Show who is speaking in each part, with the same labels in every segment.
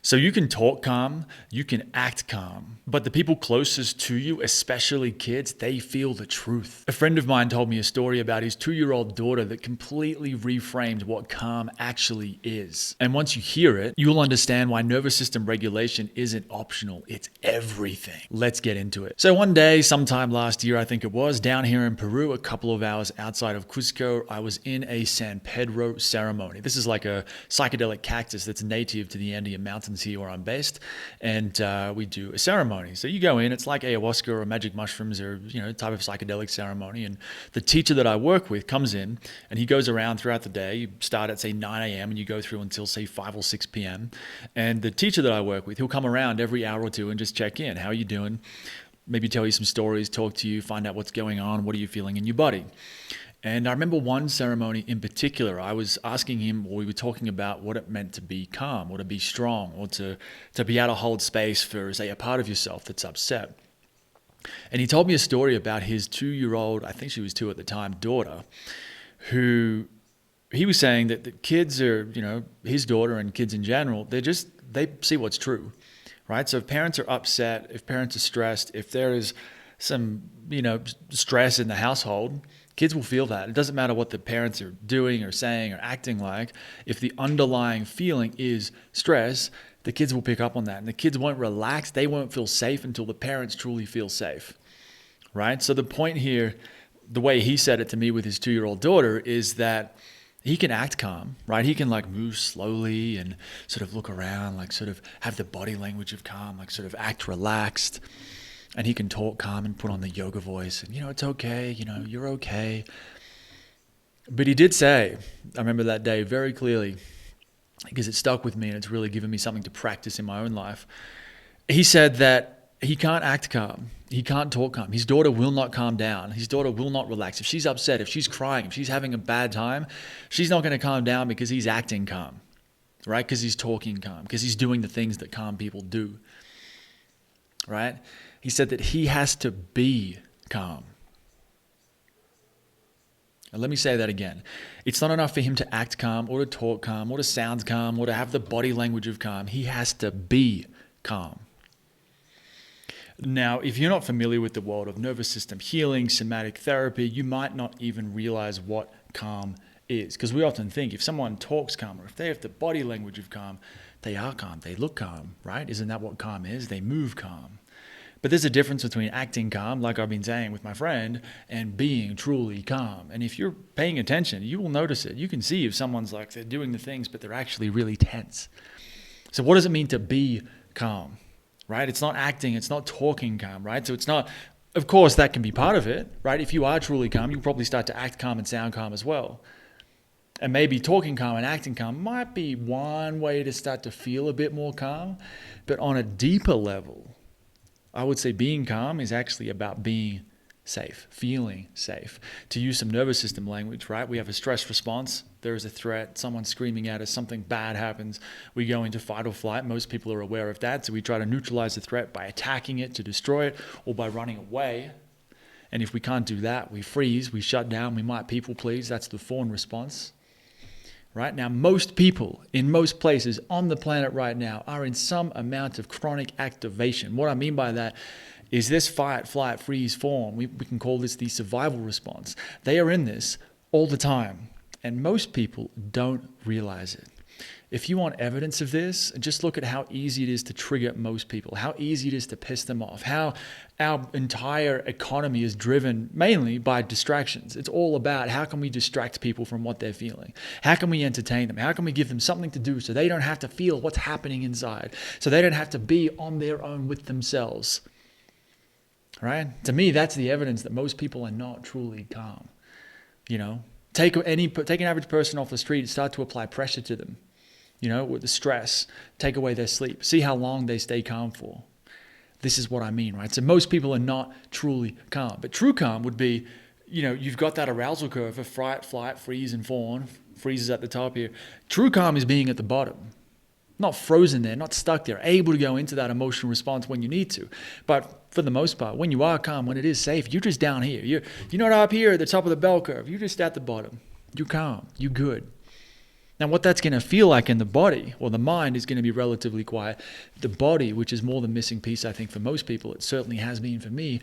Speaker 1: So you can talk calm, you can act calm, but the people closest to you, especially kids, they feel the truth. A friend of mine told me a story about his 2-year-old daughter that completely reframed what calm actually is. And once you hear it, you'll understand why nervous system regulation isn't optional, it's everything. Let's get into it. So one day, sometime last year, I think it was, down here in Peru, a couple of hours outside of Cusco, I was in a San Pedro ceremony. This is like a psychedelic cactus that's native to the Andean Mountains here where I'm based, and we do a ceremony. So you go in, it's like ayahuasca or magic mushrooms or type of psychedelic ceremony, and the teacher that I work with comes in and he goes around throughout the day. You start at say 9 a.m. and you go through until say 5 or 6 p.m. And the teacher that I work with, he'll come around every hour or two and just check in. How are you doing? Maybe tell you some stories, talk to you, find out what's going on, what are you feeling in your body. And I remember one ceremony in particular, I was asking him, or we were talking about what it meant to be calm or to be strong or to be able to hold space for, say, a part of yourself that's upset. And he told me a story about his 2-year-old, I think she was 2 at the time, daughter, who he was saying that the kids are, his daughter and kids in general, they see what's true, right? So if parents are upset, if parents are stressed, if there is some, stress in the household, kids will feel that. It doesn't matter what the parents are doing or saying or acting like. If the underlying feeling is stress, the kids will pick up on that. And the kids won't relax. They won't feel safe until the parents truly feel safe, right? So the point here, the way he said it to me with his 2-year-old daughter, is that he can act calm, right? He can move slowly and sort of look around, sort of have the body language of calm, sort of act relaxed. And he can talk calm and put on the yoga voice and, it's okay, you're okay. But he did say, I remember that day very clearly because it stuck with me and it's really given me something to practice in my own life. He said that he can't act calm. He can't talk calm. His daughter will not calm down. His daughter will not relax. If she's upset, if she's crying, if she's having a bad time, she's not going to calm down because he's acting calm, right? Because he's talking calm, because he's doing the things that calm people do, right? He said that he has to be calm. And let me say that again. It's not enough for him to act calm or to talk calm or to sound calm or to have the body language of calm. He has to be calm. Now, if you're not familiar with the world of nervous system healing, somatic therapy, you might not even realize what calm is. Because we often think if someone talks calm or if they have the body language of calm, they are calm, they look calm, right? Isn't that what calm is? They move calm. But there's a difference between acting calm, like I've been saying with my friend, and being truly calm. And if you're paying attention, you will notice it. You can see if someone's they're doing the things, but they're actually really tense. So what does it mean to be calm, right? It's not acting, it's not talking calm, right? So it's not, of course, that can be part of it, right? If you are truly calm, you'll probably start to act calm and sound calm as well. And maybe talking calm and acting calm might be one way to start to feel a bit more calm, but on a deeper level, I would say being calm is actually about being safe, feeling safe. To use some nervous system language, right? We have a stress response. There is a threat. Someone's screaming at us. Something bad happens. We go into fight or flight. Most people are aware of that. So we try to neutralize the threat by attacking it to destroy it or by running away. And if we can't do that, we freeze, we shut down, we might people please. That's the fawn response. Right now, most people in most places on the planet right now are in some amount of chronic activation. What I mean by that is this fight, flight, freeze, fawn. We can call this the survival response. They are in this all the time, and most people don't realize it. If you want evidence of this, just look at how easy it is to trigger most people, how easy it is to piss them off, how our entire economy is driven mainly by distractions. It's all about how can we distract people from what they're feeling? How can we entertain them? How can we give them something to do so they don't have to feel what's happening inside, so they don't have to be on their own with themselves? Right? To me, that's the evidence that most people are not truly calm. Take an average person off the street and start to apply pressure to them. With the stress, take away their sleep. See how long they stay calm for. This is what I mean, right? So most people are not truly calm. But true calm would be, you've got that arousal curve of fright, flight, freeze, and fawn. Freeze is at the top here. True calm is being at the bottom. Not frozen there, not stuck there, able to go into that emotional response when you need to. But for the most part, when you are calm, when it is safe, you're just down here. You're not up here at the top of the bell curve. You're just at the bottom. You're calm. You're good. Now, what that's going to feel like in the body, well, the mind is going to be relatively quiet. The body, which is more the missing piece, I think, for most people, it certainly has been for me,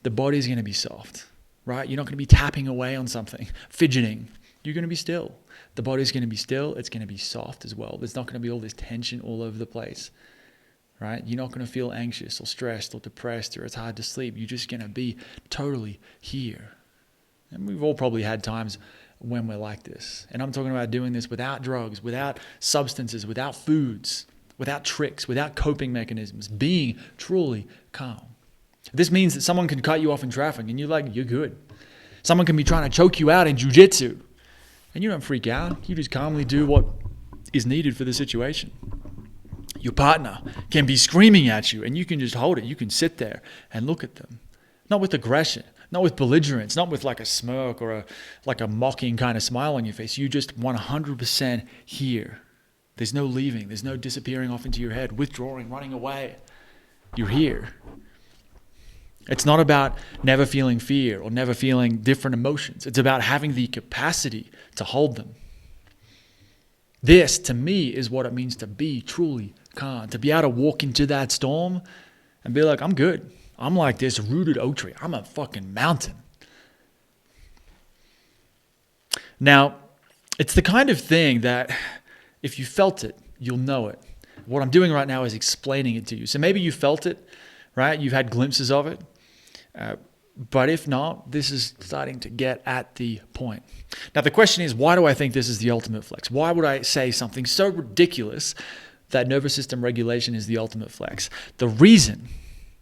Speaker 1: the body is going to be soft, right? You're not going to be tapping away on something, fidgeting. You're going to be still. The body's going to be still. It's going to be soft as well. There's not going to be all this tension all over the place, right? You're not going to feel anxious or stressed or depressed or it's hard to sleep. You're just going to be totally here. And we've all probably had times when we're like this. And I'm talking about doing this without drugs, without substances, without foods, without tricks, without coping mechanisms, being truly calm. This means that someone can cut you off in traffic and you're good. Someone can be trying to choke you out in jiu-jitsu and you don't freak out. You just calmly do what is needed for the situation. Your partner can be screaming at you and you can just hold it. You can sit there and look at them. Not with aggression, not with belligerence, not with like a smirk or a mocking kind of smile on your face. You just 100% here. There's no leaving. There's no disappearing off into your head, withdrawing, running away. You're here. It's not about never feeling fear or never feeling different emotions. It's about having the capacity to hold them. This, to me, is what it means to be truly calm, to be able to walk into that storm and be like, I'm good. I'm like this rooted oak tree. I'm a fucking mountain. Now, it's the kind of thing that if you felt it, you'll know it. What I'm doing right now is explaining it to you. So maybe you felt it, right? You've had glimpses of it. But if not, this is starting to get at the point. Now, the question is, why do I think this is the ultimate flex? Why would I say something so ridiculous that nervous system regulation is the ultimate flex? The reason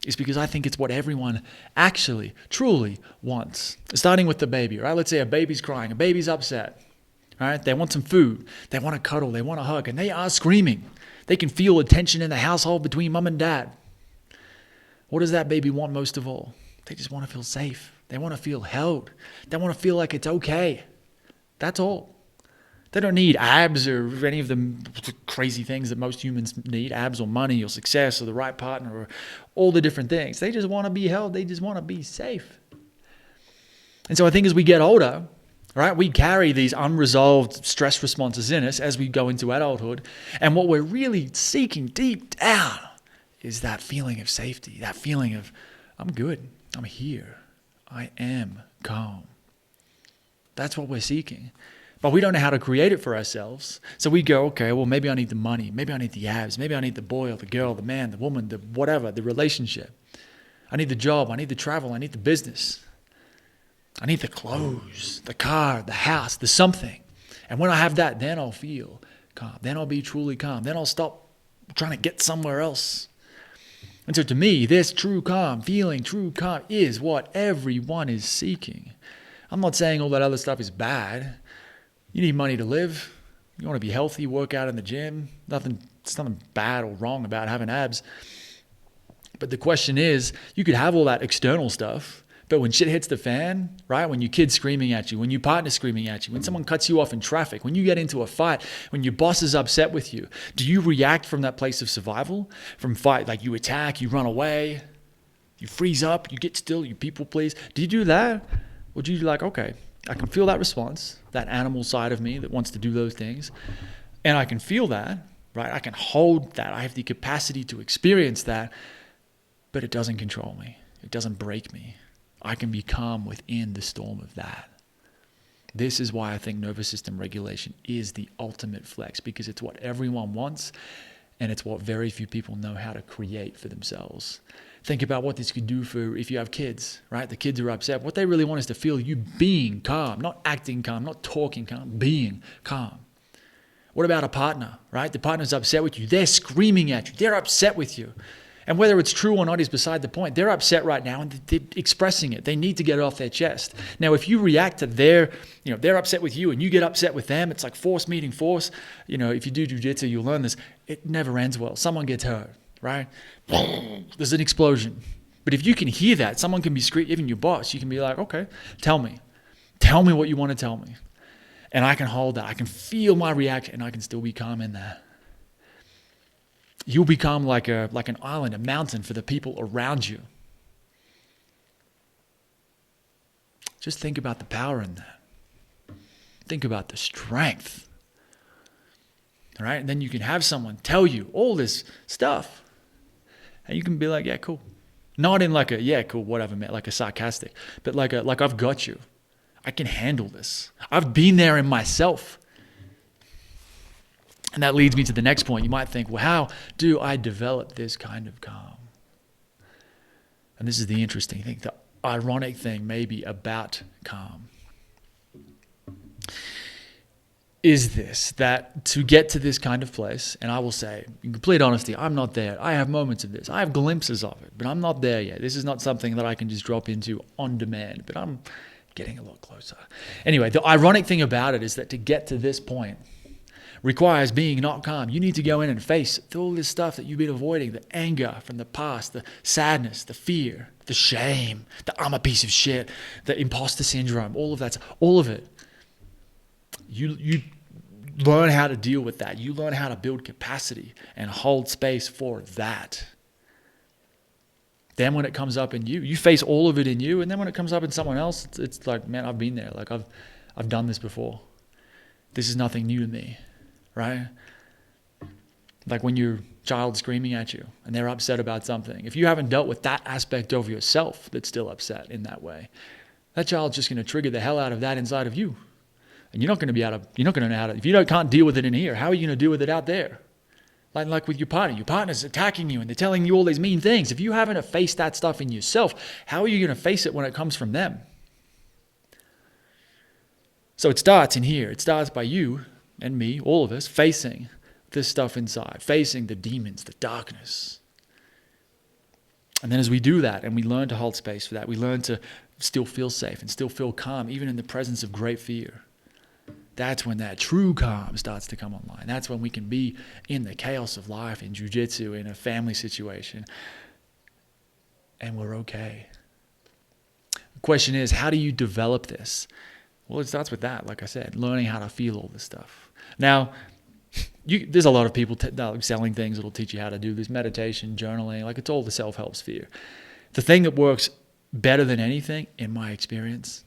Speaker 1: is because I think it's what everyone actually, truly wants. Starting with the baby, right? Let's say a baby's crying, a baby's upset, right? They want some food, they want to cuddle, they want a hug, and they are screaming. They can feel the tension in the household between mom and dad. What does that baby want most of all? They just want to feel safe. They want to feel held. They want to feel like it's okay. That's all. They don't need abs or any of the crazy things that most humans need, abs or money or success or the right partner or all the different things. They just want to be held. They just want to be safe. And so I think as we get older, right, we carry these unresolved stress responses in us as we go into adulthood. And what we're really seeking deep down is that feeling of safety, that feeling of, I'm good, I'm here, I am calm. That's what we're seeking. But we don't know how to create it for ourselves. So we go, okay, well, maybe I need the money, maybe I need the abs, maybe I need the boy or the girl, the man, the woman, the whatever, the relationship. I need the job, I need the travel, I need the business. I need the clothes, the car, the house, the something. And when I have that, then I'll feel calm. Then I'll be truly calm. Then I'll stop trying to get somewhere else. And so to me, this true calm, feeling true calm is what everyone is seeking. I'm not saying all that other stuff is bad. You need money to live. You want to be healthy, work out in the gym. There's nothing bad or wrong about having abs. But the question is, you could have all that external stuff, but when shit hits the fan, right? When your kid's screaming at you, when your partner's screaming at you, when someone cuts you off in traffic, when you get into a fight, when your boss is upset with you, do you react from that place of survival? From fight, like you attack, you run away, you freeze up, you get still, you people please. Do you do that? Or do you like, okay, I can feel that response, that animal side of me that wants to do those things, and I can feel that, right? I can hold that. I have the capacity to experience that, but it doesn't control me. It doesn't break me. I can be calm within the storm of that. This is why I think nervous system regulation is the ultimate flex, because it's what everyone wants and it's what very few people know how to create for themselves. Think about what this could do for if you have kids, right? The kids are upset. What they really want is to feel you being calm, not acting calm, not talking calm, being calm. What about a partner, right? The partner's upset with you. They're screaming at you. They're upset with you. And whether it's true or not is beside the point. They're upset right now and they're expressing it. They need to get it off their chest. Now, if you react to they're upset with you and you get upset with them, it's like force meeting force. If you do jiu-jitsu, you'll learn this. It never ends well. Someone gets hurt, right? There's an explosion. But if you can hear that, someone can be screaming, even your boss, you can be like, okay, tell me. Tell me what you want to tell me. And I can hold that. I can feel my reaction and I can still be calm in that. You'll become like an island, a mountain for the people around you. Just think about the power in that. Think about the strength. right? And then you can have someone tell you all this stuff. And you can be like, yeah, cool. Not in like a, yeah, cool, whatever, man, like a sarcastic, but like I've got you. I can handle this. I've been there in myself. And that leads me to the next point. You might think, well, how do I develop this kind of calm? And this is the interesting thing, the ironic thing maybe about calm. Is this, that to get to this kind of place, and I will say, in complete honesty, I'm not there. I have moments of this. I have glimpses of it, but I'm not there yet. This is not something that I can just drop into on demand, but I'm getting a lot closer. Anyway, the ironic thing about it is that to get to this point requires being not calm. You need to go in and face all this stuff that you've been avoiding, the anger from the past, the sadness, the fear, the shame, the I'm a piece of shit, the imposter syndrome, all of that, all of it. You learn how to deal with that. You learn how to build capacity and hold space for that. Then when it comes up in you, you face all of it in you, and then when it comes up in someone else, it's like, man, I've been there. Like I've done this before. This is nothing new to me, right? Like when your child's screaming at you and they're upset about something. If you haven't dealt with that aspect of yourself that's still upset in that way, that child's just going to trigger the hell out of that inside of you. And you're not going to know how to, if you can't deal with it in here, how are you going to deal with it out there? Like with your partner's attacking you and they're telling you all these mean things. If you haven't faced that stuff in yourself, how are you going to face it when it comes from them? So it starts in here. It starts by you and me, all of us, facing this stuff inside, facing the demons, the darkness. And then as we do that and we learn to hold space for that, we learn to still feel safe and still feel calm, even in the presence of great fear. That's when that true calm starts to come online. That's when we can be in the chaos of life, in jiu-jitsu, in a family situation, and we're okay. The question is, how do you develop this? Well, it starts with that, like I said, learning how to feel all this stuff. Now, there's a lot of people selling things that'll teach you how to do this, meditation, journaling, like it's all the self-help sphere. The thing that works better than anything, in my experience,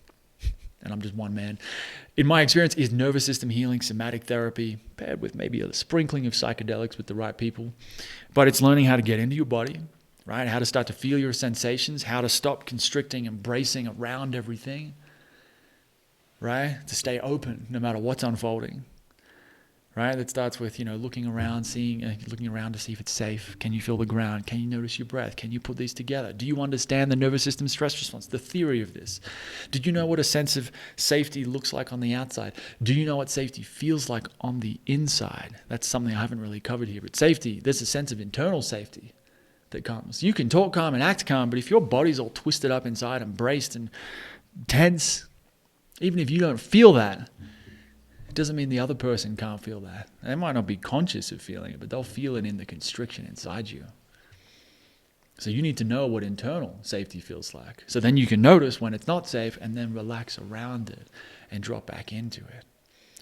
Speaker 1: and I'm just one man, in my experience, is nervous system healing, somatic therapy, paired with maybe a sprinkling of psychedelics with the right people. But it's learning how to get into your body, right? How to start to feel your sensations, how to stop constricting and bracing around everything, right? To stay open no matter what's unfolding, right? That starts with, looking around, looking around to see if it's safe. Can you feel the ground? Can you notice your breath? Can you put these together? Do you understand the nervous system stress response, the theory of this? Did you know what a sense of safety looks like on the outside? Do you know what safety feels like on the inside? That's something I haven't really covered here. But safety, there's a sense of internal safety that comes. You can talk calm and act calm, but if your body's all twisted up inside and braced and tense, even if you don't feel that, it doesn't mean the other person can't feel that. They might not be conscious of feeling it, but they'll feel it in the constriction inside you. So you need to know what internal safety feels like. So then you can notice when it's not safe and then relax around it and drop back into it.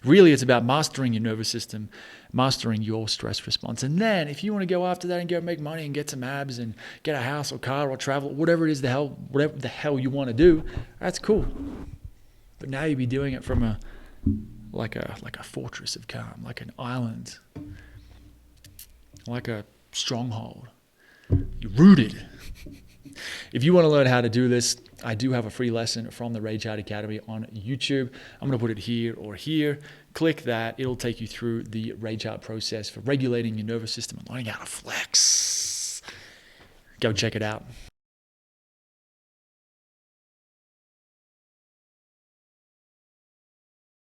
Speaker 1: Really, it's about mastering your nervous system, mastering your stress response. And then if you want to go after that and go make money and get some abs and get a house or car or travel, whatever the hell you want to do, that's cool. But now you'll be doing it from like a fortress of calm, like an island, like a stronghold. You're rooted. If you want to learn how to do this, I do have a free lesson from the Rage Hard Academy on YouTube. I'm going to put it here or here. Click that. It'll take you through the Rage Hard process for regulating your nervous system and learning how to flex. Go check it out.